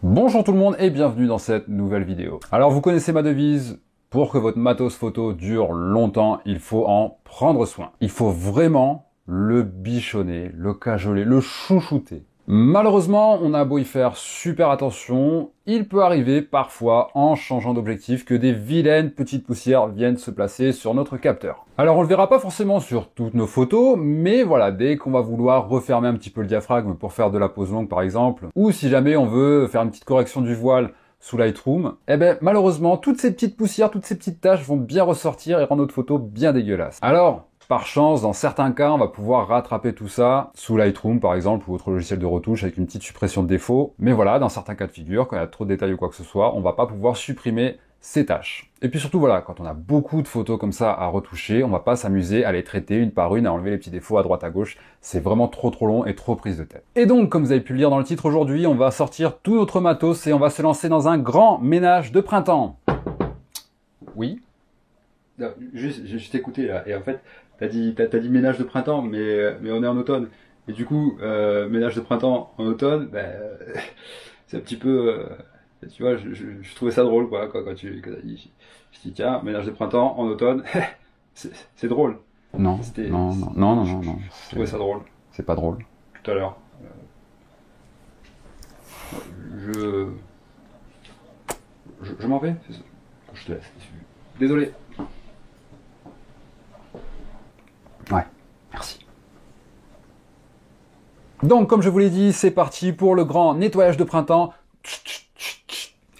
Bonjour tout le monde et bienvenue dans cette nouvelle vidéo. Alors vous connaissez ma devise, pour que votre matos photo dure longtemps, il faut en prendre soin. Il faut vraiment le bichonner, le cajoler, le chouchouter. Malheureusement, on a beau y faire super attention, il peut arriver parfois, en changeant d'objectif, que des vilaines petites poussières viennent se placer sur notre capteur. Alors on le verra pas forcément sur toutes nos photos, mais voilà, dès qu'on va vouloir refermer un petit peu le diaphragme pour faire de la pose longue par exemple, ou si jamais on veut faire une petite correction du voile sous Lightroom, eh ben malheureusement, toutes ces petites poussières, toutes ces petites taches vont bien ressortir et rendre notre photo bien dégueulasse. Alors, par chance, dans certains cas, on va pouvoir rattraper tout ça sous Lightroom, par exemple, ou autre logiciel de retouche avec une petite suppression de défaut. Mais voilà, dans certains cas de figure, quand il y a trop de détails ou quoi que ce soit, on va pas pouvoir supprimer ces tâches. Et puis surtout, voilà, quand on a beaucoup de photos comme ça à retoucher, on va pas s'amuser à les traiter une par une, à enlever les petits défauts à droite à gauche. C'est vraiment trop long et trop prise de tête. Et donc, comme vous avez pu le lire dans le titre aujourd'hui, on va sortir tout notre matos et on va se lancer dans un grand ménage de printemps. Oui? Non, j'ai juste écouté là, et en fait, t'as dit ménage de printemps, mais on est en automne. Et du coup, ménage de printemps en automne, c'est un petit peu, tu vois, je trouvais ça drôle, quoi, quand t'as dit, je dis tiens, ménage de printemps en automne, c'est drôle. Non, non. Je trouvais ça drôle. C'est pas drôle. Tout à l'heure. Je m'en vais. Je te laisse. Désolé. Ouais, merci. Donc, comme je vous l'ai dit, c'est parti pour le grand nettoyage de printemps.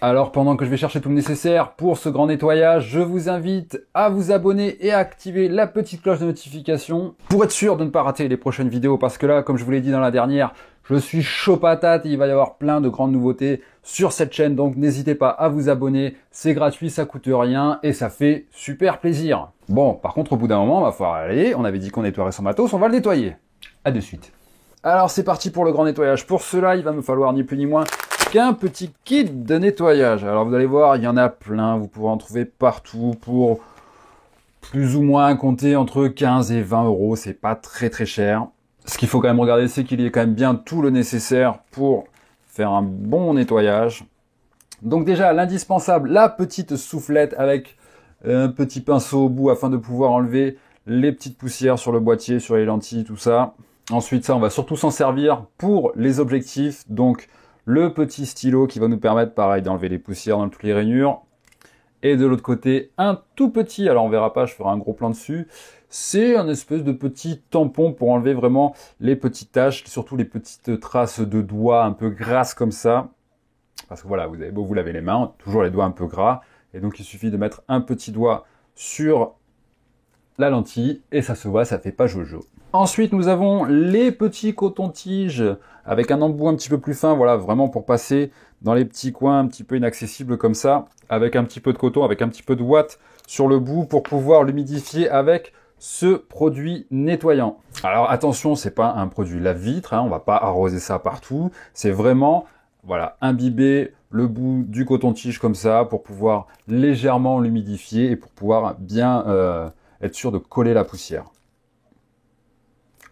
Alors, pendant que je vais chercher tout le nécessaire pour ce grand nettoyage, je vous invite à vous abonner et à activer la petite cloche de notification pour être sûr de ne pas rater les prochaines vidéos. Parce que là, comme je vous l'ai dit dans la dernière, je suis chaud patate et il va y avoir plein de grandes nouveautés sur cette chaîne. Donc, n'hésitez pas à vous abonner. C'est gratuit, ça coûte rien et ça fait super plaisir. Bon, par contre, au bout d'un moment, on va falloir aller. On avait dit qu'on nettoierait son matos, on va le nettoyer. À de suite. Alors, c'est parti pour le grand nettoyage. Pour cela, il va me falloir ni plus ni moins qu'un petit kit de nettoyage. Alors vous allez voir, il y en a plein, vous pourrez en trouver partout pour plus ou moins compter entre 15 et 20 euros, c'est pas très cher. Ce qu'il faut quand même regarder, c'est qu'il y ait quand même bien tout le nécessaire pour faire un bon nettoyage. Donc déjà, l'indispensable, la petite soufflette avec un petit pinceau au bout afin de pouvoir enlever les petites poussières sur le boîtier, sur les lentilles, tout ça. Ensuite, ça, on va surtout s'en servir pour les objectifs, donc le petit stylo qui va nous permettre, pareil, d'enlever les poussières dans toutes les rainures. Et de l'autre côté, un tout petit, alors on verra pas, je ferai un gros plan dessus, c'est un espèce de petit tampon pour enlever vraiment les petites taches, surtout les petites traces de doigts un peu grasses comme ça. Parce que voilà, vous avez beau vous laver les mains, toujours les doigts un peu gras. Et donc il suffit de mettre un petit doigt sur la lentille et ça se voit, ça fait pas jojo. Ensuite, nous avons les petits cotons-tiges avec un embout un petit peu plus fin, voilà, vraiment pour passer dans les petits coins un petit peu inaccessibles comme ça, avec un petit peu de coton, avec un petit peu de ouate sur le bout pour pouvoir l'humidifier avec ce produit nettoyant. Alors attention, c'est pas un produit lave-vitre, hein, on va pas arroser ça partout, c'est vraiment, voilà, imbiber le bout du coton-tige comme ça pour pouvoir légèrement l'humidifier et pour pouvoir bien être sûr de coller la poussière.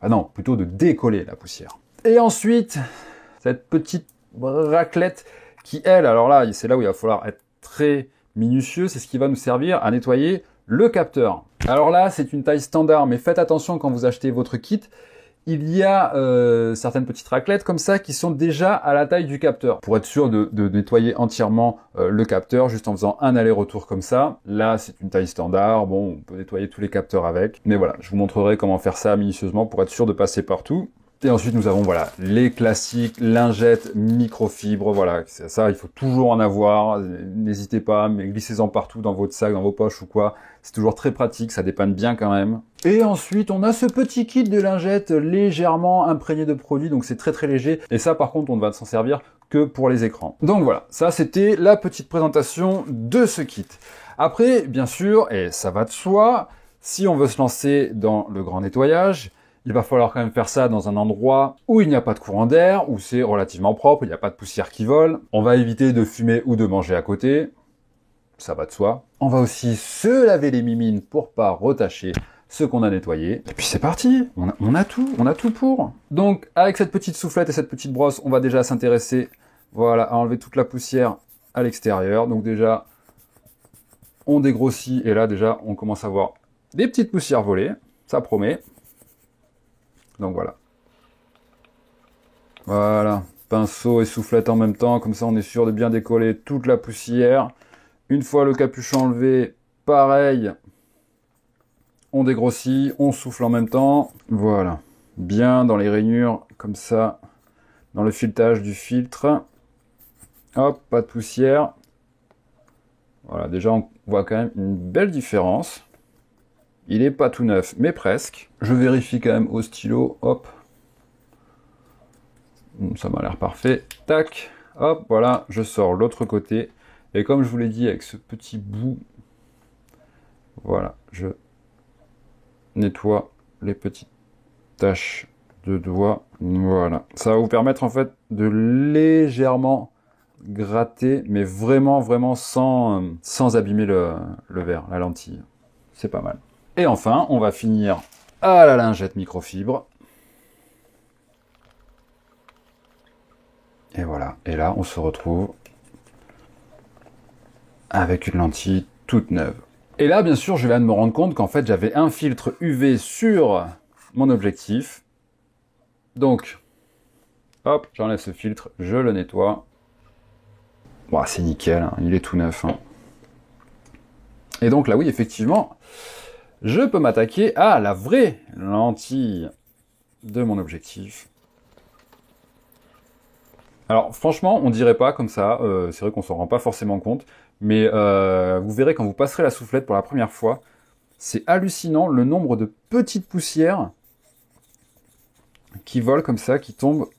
Ah non, plutôt de décoller la poussière. Et ensuite, cette petite raclette qui, elle, alors là, c'est là où il va falloir être très minutieux, c'est ce qui va nous servir à nettoyer le capteur. Alors là, c'est une taille standard, mais faites attention quand vous achetez votre kit. Il y a certaines petites raclettes comme ça qui sont déjà à la taille du capteur. Pour être sûr de nettoyer entièrement le capteur, juste en faisant un aller-retour comme ça. Là, c'est une taille standard. Bon, on peut nettoyer tous les capteurs avec. Mais voilà, je vous montrerai comment faire ça minutieusement pour être sûr de passer partout. Et ensuite, nous avons voilà les classiques lingettes microfibre. Voilà, ça, il faut toujours en avoir. N'hésitez pas, mais glissez-en partout dans votre sac, dans vos poches ou quoi. C'est toujours très pratique, ça dépanne bien quand même. Et ensuite, on a ce petit kit de lingettes légèrement imprégné de produit, donc c'est très léger. Et ça, par contre, on ne va s'en servir que pour les écrans. Donc voilà, ça c'était la petite présentation de ce kit. Après, bien sûr, et ça va de soi, si on veut se lancer dans le grand nettoyage, il va falloir quand même faire ça dans un endroit où il n'y a pas de courant d'air, où c'est relativement propre, il n'y a pas de poussière qui vole. On va éviter de fumer ou de manger à côté. Ça va de soi. On va aussi se laver les mimines pour pas retacher ce qu'on a nettoyé. Et puis c'est parti, on a tout pour. Donc avec cette petite soufflette et cette petite brosse, on va déjà s'intéresser Voilà, à enlever toute la poussière à l'extérieur. Donc déjà, on dégrossit et là déjà, on commence à voir des petites poussières voler. Ça promet. Donc voilà. Voilà, pinceau et soufflette en même temps, comme ça on est sûr de bien décoller toute la poussière. Une fois le capuchon enlevé, pareil, on dégrossit, on souffle en même temps. Voilà, bien dans les rainures, comme ça, dans le filetage du filtre. Hop, pas de poussière. Voilà, déjà on voit quand même une belle différence. Il n'est pas tout neuf, mais presque. Je vérifie quand même au stylo, hop. Ça m'a l'air parfait. Tac, hop, voilà, je sors l'autre côté. Et comme je vous l'ai dit, avec ce petit bout, voilà, je nettoie les petites taches de doigts. Voilà, ça va vous permettre en fait de légèrement gratter, mais vraiment, vraiment sans abîmer le verre, la lentille. C'est pas mal. Et enfin, on va finir à la lingette microfibre. Et voilà, et là on se retrouve avec une lentille toute neuve. Et là bien sûr je viens de me rendre compte qu'en fait j'avais un filtre UV sur mon objectif. Donc, hop, j'enlève ce filtre, je le nettoie. Bon, c'est nickel, hein, il est tout neuf. Hein. Et donc là oui, effectivement, je peux m'attaquer à la vraie lentille de mon objectif. Alors franchement, on dirait pas comme ça, c'est vrai qu'on s'en rend pas forcément compte, mais vous verrez quand vous passerez la soufflette pour la première fois, c'est hallucinant le nombre de petites poussières qui volent comme ça, qui tombent.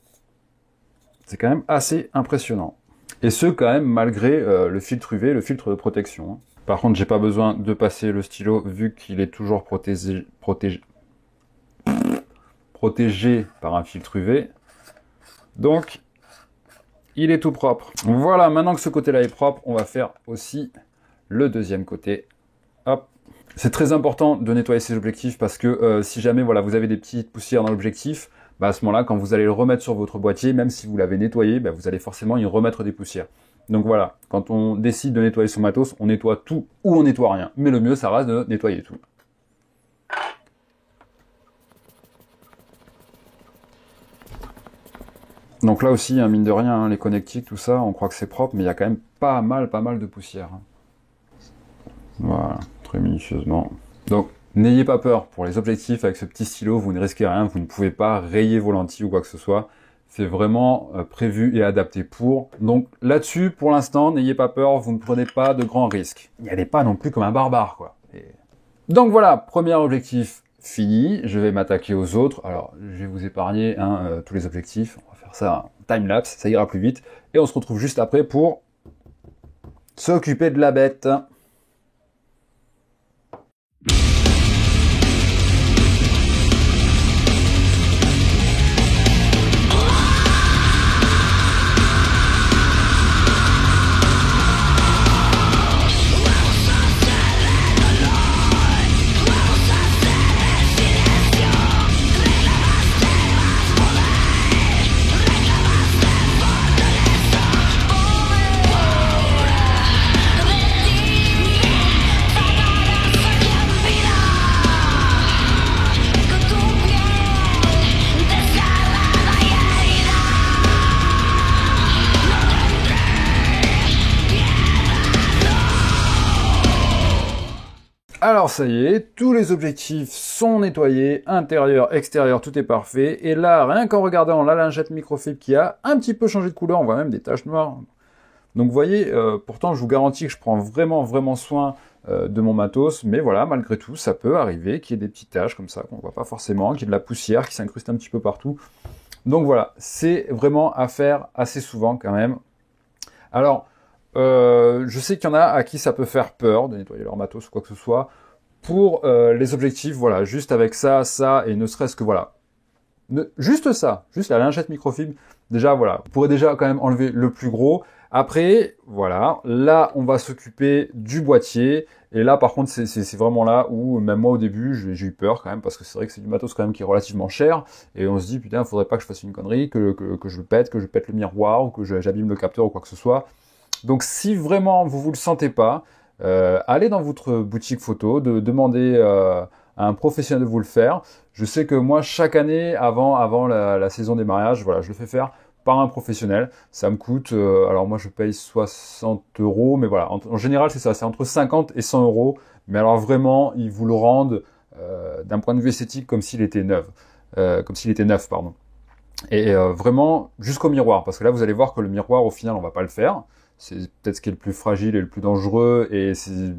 C'est quand même assez impressionnant. Et ce quand même malgré le filtre UV, le filtre de protection. Par contre, j'ai pas besoin de passer le stylo vu qu'il est toujours protégé par un filtre UV. Donc, il est tout propre. Voilà, maintenant que ce côté-là est propre, on va faire aussi le deuxième côté. Hop. C'est très important de nettoyer ces objectifs parce que si jamais voilà, vous avez des petites poussières dans l'objectif, bah, à ce moment-là, quand vous allez le remettre sur votre boîtier, même si vous l'avez nettoyé, bah, vous allez forcément y remettre des poussières. Donc voilà, quand on décide de nettoyer son matos, on nettoie tout ou on nettoie rien. Mais le mieux, ça reste de nettoyer tout. Donc là aussi, hein, mine de rien, hein, les connectiques, tout ça, on croit que c'est propre, mais il y a quand même pas mal de poussière. Voilà, très minutieusement. Donc, n'ayez pas peur pour les objectifs avec ce petit stylo, vous ne risquez rien, vous ne pouvez pas rayer vos lentilles ou quoi que ce soit. C'est vraiment prévu et adapté pour. Donc là-dessus, pour l'instant, n'ayez pas peur, vous ne prenez pas de grands risques. N'y allez pas non plus comme un barbare, quoi. Donc voilà, premier objectif fini. Je vais m'attaquer aux autres. Alors, je vais vous épargner tous les objectifs. On va faire ça en time-lapse, ça ira plus vite. Et on se retrouve juste après pour s'occuper de la bête. Alors ça y est, tous les objectifs sont nettoyés, intérieur, extérieur, tout est parfait. Et là, rien qu'en regardant la lingette microfibre qui a un petit peu changé de couleur, on voit même des taches noires. Donc vous voyez, pourtant je vous garantis que je prends vraiment soin de mon matos, mais voilà, malgré tout, ça peut arriver qu'il y ait des petites taches comme ça qu'on ne voit pas forcément, qu'il y ait de la poussière qui s'incruste un petit peu partout. Donc voilà, c'est vraiment à faire assez souvent quand même. Alors, je sais qu'il y en a à qui ça peut faire peur de nettoyer leur matos ou quoi que ce soit. Pour les objectifs, voilà, juste avec ça, et ne serait-ce que voilà, juste ça, juste la lingette microfibre. Déjà, voilà, vous pourrez déjà quand même enlever le plus gros. Après, voilà, là, on va s'occuper du boîtier. Et là, par contre, c'est vraiment là où, même moi, au début, j'ai eu peur quand même, parce que c'est vrai que c'est du matos quand même qui est relativement cher. Et on se dit, putain, faudrait pas que je fasse une connerie, que je pète, que je pète le miroir, ou que j'abîme le capteur, ou quoi que ce soit. Donc, si vraiment vous le sentez pas, allez dans votre boutique photo, demandez à un professionnel de vous le faire. Je sais que moi, chaque année, avant la saison des mariages, voilà, je le fais faire par un professionnel. Ça me coûte, alors moi je paye 60 euros, mais voilà, en général c'est ça, c'est entre 50 et 100 euros. Mais alors vraiment, ils vous le rendent d'un point de vue esthétique comme s'il était neuf, pardon. Et vraiment jusqu'au miroir, parce que là vous allez voir que le miroir au final on va pas le faire. C'est peut-être ce qui est le plus fragile et le plus dangereux, et c'est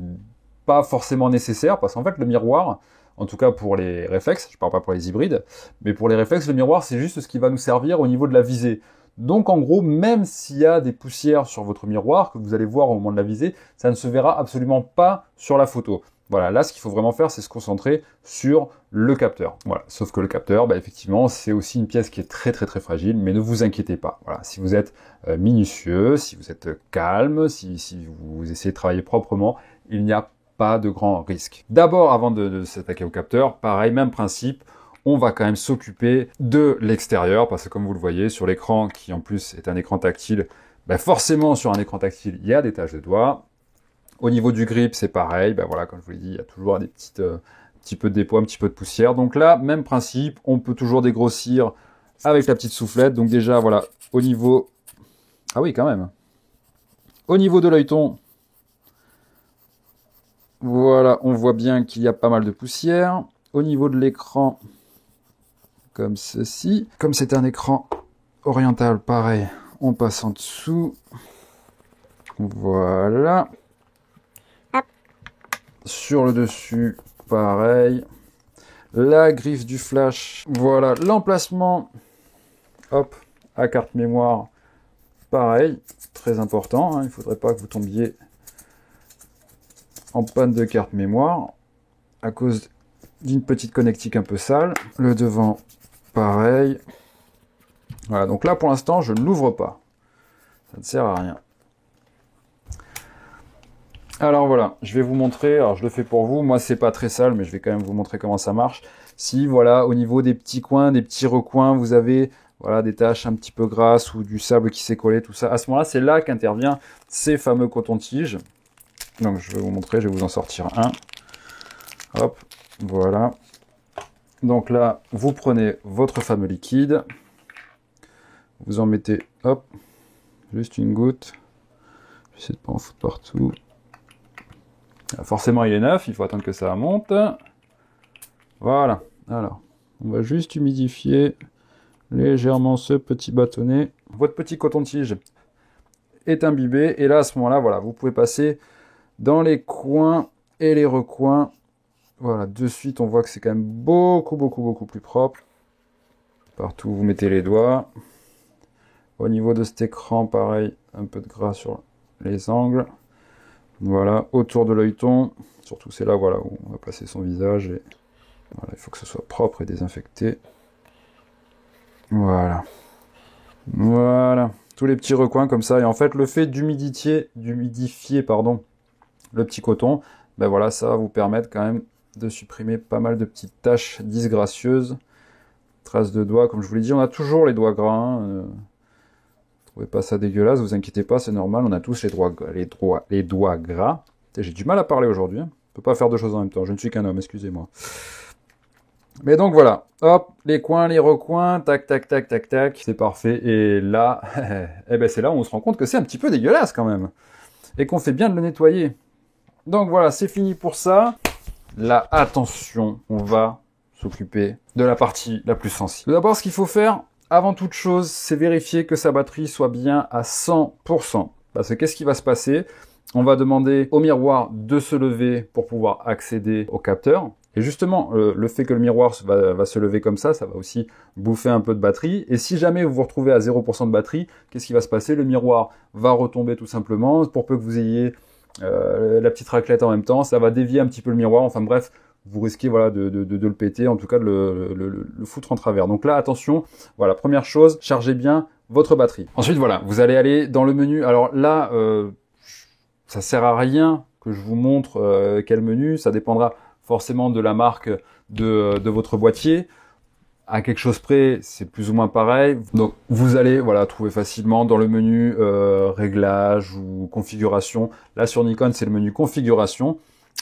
pas forcément nécessaire, parce qu'en fait le miroir, en tout cas pour les réflexes, je parle pas pour les hybrides, mais pour les réflexes, le miroir c'est juste ce qui va nous servir au niveau de la visée. Donc en gros, même s'il y a des poussières sur votre miroir que vous allez voir au moment de la visée, ça ne se verra absolument pas sur la photo. Voilà, là ce qu'il faut vraiment faire, c'est se concentrer sur le capteur. Voilà, sauf que le capteur, effectivement, c'est aussi une pièce qui est très très très fragile, mais ne vous inquiétez pas. Voilà, si vous êtes minutieux, si vous êtes calme, si vous essayez de travailler proprement, il n'y a pas de grand risque. D'abord, avant de s'attaquer au capteur, pareil, même principe, on va quand même s'occuper de l'extérieur, parce que comme vous le voyez sur l'écran, qui en plus est un écran tactile, forcément sur un écran tactile, il y a des taches de doigts. Au niveau du grip, c'est pareil, voilà, comme je vous l'ai dit, il y a toujours des petits peu de dépôt, un petit peu de poussière. Donc là, même principe, on peut toujours dégrossir avec la petite soufflette. Donc déjà, voilà, au niveau... Ah oui, quand même. Au niveau de l'œilleton, voilà, on voit bien qu'il y a pas mal de poussière. Au niveau de l'écran, comme ceci. Comme c'est un écran oriental, pareil, on passe en dessous. Voilà. Sur le dessus, pareil. La griffe du flash, voilà. L'emplacement, hop, à carte mémoire, pareil. Très important, hein, il ne faudrait pas que vous tombiez en panne de carte mémoire à cause d'une petite connectique un peu sale. Le devant, pareil. Voilà, donc là pour l'instant je ne l'ouvre pas. Ça ne sert à rien. Alors voilà, je vais vous montrer, alors je le fais pour vous, moi c'est pas très sale, mais je vais quand même vous montrer comment ça marche. Si voilà, au niveau des petits coins, des petits recoins, vous avez voilà, des taches un petit peu grasses ou du sable qui s'est collé, tout ça, à ce moment-là, c'est là qu'interviennent ces fameux cotons-tiges. Donc je vais vous montrer, je vais vous en sortir un. Hop, voilà. Donc là, vous prenez votre fameux liquide, vous en mettez, hop, juste une goutte. J'essaie de pas en foutre partout. Forcément, il est neuf, il faut attendre que ça monte. Voilà. Alors, on va juste humidifier légèrement ce petit bâtonnet. Votre petit coton-tige est imbibé. Et là, à ce moment-là, voilà, vous pouvez passer dans les coins et les recoins. Voilà, de suite, on voit que c'est quand même beaucoup plus propre. Partout où vous mettez les doigts. Au niveau de cet écran, pareil, un peu de gras sur les angles. Voilà, autour de l'œilleton, surtout c'est là voilà, où on va placer son visage. Et voilà, il faut que ce soit propre et désinfecté. Voilà. Voilà, tous les petits recoins comme ça. Et en fait, le fait d'humidifier le petit coton, voilà, ça va vous permettre quand même de supprimer pas mal de petites taches disgracieuses. Traces de doigts, comme je vous l'ai dit, on a toujours les doigts gras. Hein, trouvez pas ça dégueulasse, vous inquiétez pas, c'est normal, on a tous les doigts gras. J'ai du mal à parler aujourd'hui, hein. Je peux pas faire deux choses en même temps, je ne suis qu'un homme, excusez-moi. Mais donc voilà, hop, les coins, les recoins, tac, tac, tac, tac, tac, c'est parfait. Et là, c'est là où on se rend compte que c'est un petit peu dégueulasse quand même. Et qu'on fait bien de le nettoyer. Donc voilà, c'est fini pour ça. Là, attention, on va s'occuper de la partie la plus sensible. Tout d'abord, ce qu'il faut faire, avant toute chose, c'est vérifier que sa batterie soit bien à 100%. Parce que qu'est-ce qui va se passer? On va demander au miroir de se lever pour pouvoir accéder au capteur. Et justement, le fait que le miroir va se lever comme ça va aussi bouffer un peu de batterie. Et si jamais vous vous retrouvez à 0% de batterie, qu'est-ce qui va se passer? Le miroir va retomber tout simplement. Pour peu que vous ayez la petite raclette en même temps, ça va dévier un petit peu le miroir. Enfin bref, vous risquez voilà, de le péter, en tout cas de le foutre en travers. Donc là, attention, voilà, première chose, chargez bien votre batterie. Ensuite, voilà, vous allez aller dans le menu. Alors là, ça sert à rien que je vous montre quel menu. Ça dépendra forcément de la marque de votre boîtier. À quelque chose près, c'est plus ou moins pareil. Donc, vous allez voilà trouver facilement dans le menu réglage ou configuration. Là, sur Nikon, c'est le menu configuration.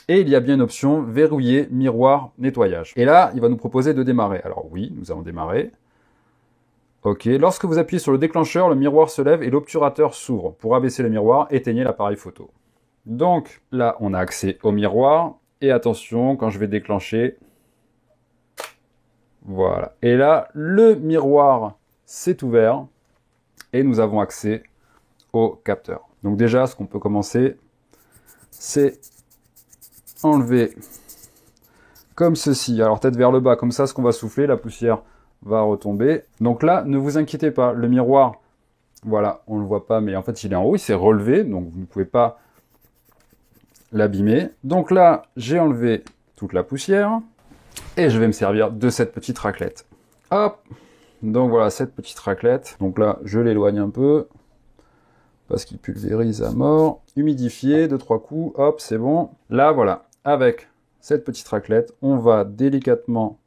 Et il y a bien une option verrouiller miroir nettoyage. Et là, il va nous proposer de démarrer. Alors oui, nous allons démarrer. Ok, lorsque vous appuyez sur le déclencheur, le miroir se lève et l'obturateur s'ouvre. Pour abaisser le miroir, éteignez l'appareil photo. Donc là, on a accès au miroir. Et attention, quand je vais déclencher... Voilà. Et là, le miroir s'est ouvert et nous avons accès au capteur. Donc déjà, ce qu'on peut commencer, c'est enlever comme ceci. Alors tête vers le bas, comme ça, ce qu'on va souffler, la poussière va retomber. Donc là, ne vous inquiétez pas, le miroir, voilà, on ne le voit pas, mais en fait, il est en haut, il s'est relevé, donc vous ne pouvez pas l'abîmer. Donc là, j'ai enlevé toute la poussière. Et je vais me servir de cette petite raclette. Hop. Donc voilà, cette petite raclette. Donc là, je l'éloigne un peu. Parce qu'il pulvérise à mort. Humidifié, 2-3 coups. Hop, c'est bon. Là, voilà. Avec cette petite raclette, on va délicatement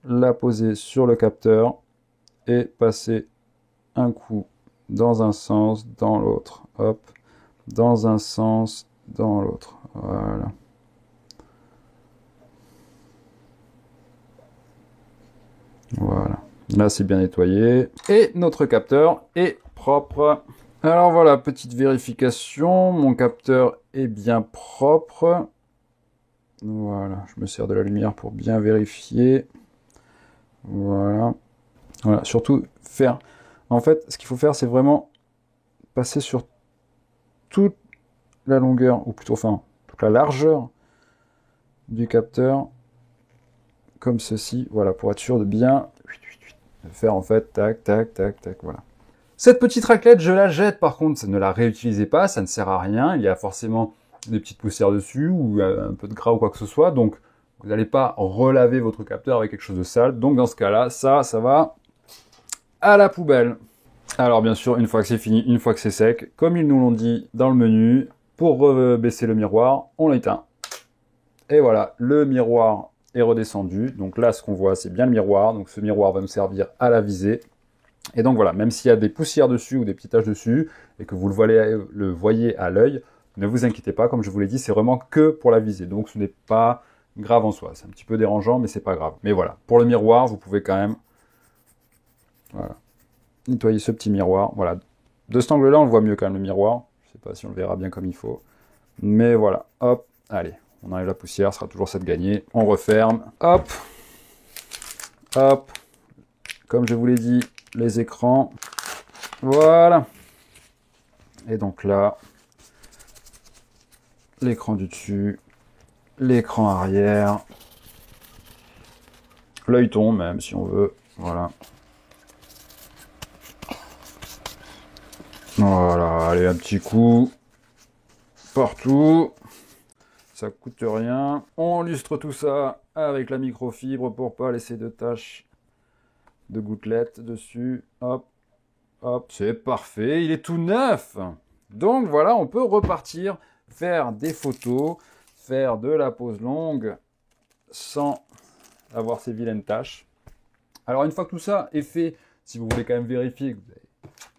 la poser sur le capteur. Et passer un coup dans un sens, dans l'autre. Hop. Dans un sens, dans l'autre. Voilà. Voilà, là c'est bien nettoyé. Et notre capteur est propre. Alors voilà, petite vérification. Mon capteur est bien propre. Voilà, je me sers de la lumière pour bien vérifier. Voilà. Voilà, surtout faire... En fait, ce qu'il faut faire, c'est vraiment passer sur toute la longueur, ou plutôt, enfin, toute la largeur du capteur. Comme ceci, voilà, pour être sûr de bien faire en fait, tac, tac, tac, tac, voilà. Cette petite raclette, je la jette par contre, ne la réutilisez pas, ça ne sert à rien, il y a forcément des petites poussières dessus, ou un peu de gras ou quoi que ce soit, donc vous n'allez pas relaver votre capteur avec quelque chose de sale, donc dans ce cas-là, ça va à la poubelle. Alors bien sûr, une fois que c'est fini, une fois que c'est sec, comme ils nous l'ont dit dans le menu, pour baisser le miroir, on l'éteint. Et voilà, le miroir est redescendu. Donc là, ce qu'on voit, c'est bien le miroir. Donc ce miroir va nous servir à la visée. Et donc voilà, même s'il y a des poussières dessus ou des petites taches dessus, et que vous le voyez à l'œil, ne vous inquiétez pas. Comme je vous l'ai dit, c'est vraiment que pour la visée. Donc ce n'est pas grave en soi. C'est un petit peu dérangeant, mais c'est pas grave. Mais voilà, pour le miroir, vous pouvez quand même voilà, nettoyer ce petit miroir. Voilà, de cet angle-là, on le voit mieux quand même le miroir. Je ne sais pas si on le verra bien comme il faut. Mais voilà, hop, allez. On enlève la poussière, ce sera toujours ça de gagner. On referme. Hop. Hop. Comme je vous l'ai dit, les écrans. Voilà. Et donc là, l'écran du dessus, l'écran arrière, l'œilleton même si on veut. Voilà. Voilà, allez, un petit coup. Partout. Ça coûte rien. On lustre tout ça avec la microfibre pour pas laisser de taches de gouttelettes dessus. Hop, hop, c'est parfait. Il est tout neuf. Donc voilà, on peut repartir, faire des photos, faire de la pose longue sans avoir ces vilaines taches. Alors une fois que tout ça est fait, si vous voulez quand même vérifier que vous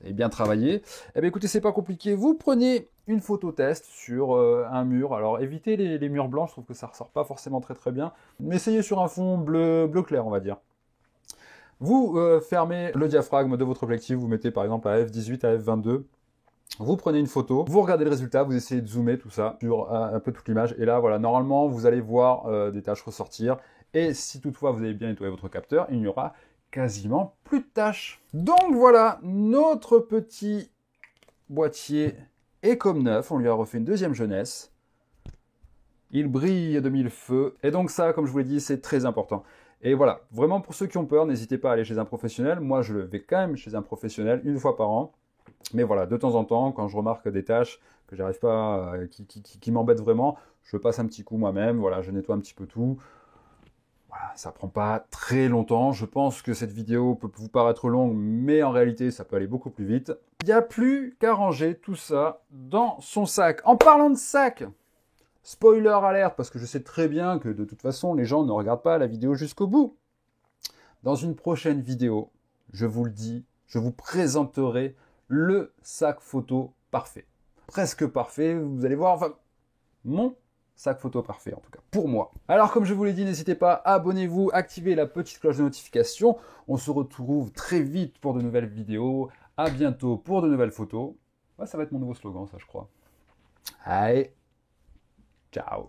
avez bien travaillé, eh bien écoutez, c'est pas compliqué. Vous prenez une photo test sur un mur. Alors évitez les murs blancs, je trouve que ça ressort pas forcément très bien. Mais essayez sur un fond bleu clair, on va dire. Vous fermez le diaphragme de votre objectif, vous mettez par exemple à f18, à f22. Vous prenez une photo, vous regardez le résultat, vous essayez de zoomer tout ça sur un peu toute l'image. Et là, voilà, normalement, vous allez voir des taches ressortir. Et si toutefois vous avez bien nettoyé votre capteur, il n'y aura quasiment plus de taches. Donc voilà, notre petit boîtier est comme neuf. On lui a refait une deuxième jeunesse. Il brille de mille feux. Et donc ça, comme je vous l'ai dit, c'est très important. Et voilà, vraiment pour ceux qui ont peur, n'hésitez pas à aller chez un professionnel. Moi, je le vais quand même chez un professionnel une fois par an. Mais voilà, de temps en temps, quand je remarque des tâches que j'arrive pas, qui m'embêtent vraiment, je passe un petit coup moi-même. Voilà, je nettoie un petit peu tout. Voilà, ça prend pas très longtemps. Je pense que cette vidéo peut vous paraître longue, mais en réalité, ça peut aller beaucoup plus vite. Il n'y a plus qu'à ranger tout ça dans son sac. En parlant de sac, spoiler alerte, parce que je sais très bien que de toute façon, les gens ne regardent pas la vidéo jusqu'au bout. Dans une prochaine vidéo, je vous le dis, je vous présenterai le sac photo parfait. Presque parfait, vous allez voir, enfin, mon sac photo parfait en tout cas, pour moi. Alors comme je vous l'ai dit, n'hésitez pas, abonnez-vous, activez la petite cloche de notification. On se retrouve très vite pour de nouvelles vidéos. À bientôt pour de nouvelles photos. Ouais, ça va être mon nouveau slogan, ça je crois. Allez, ciao.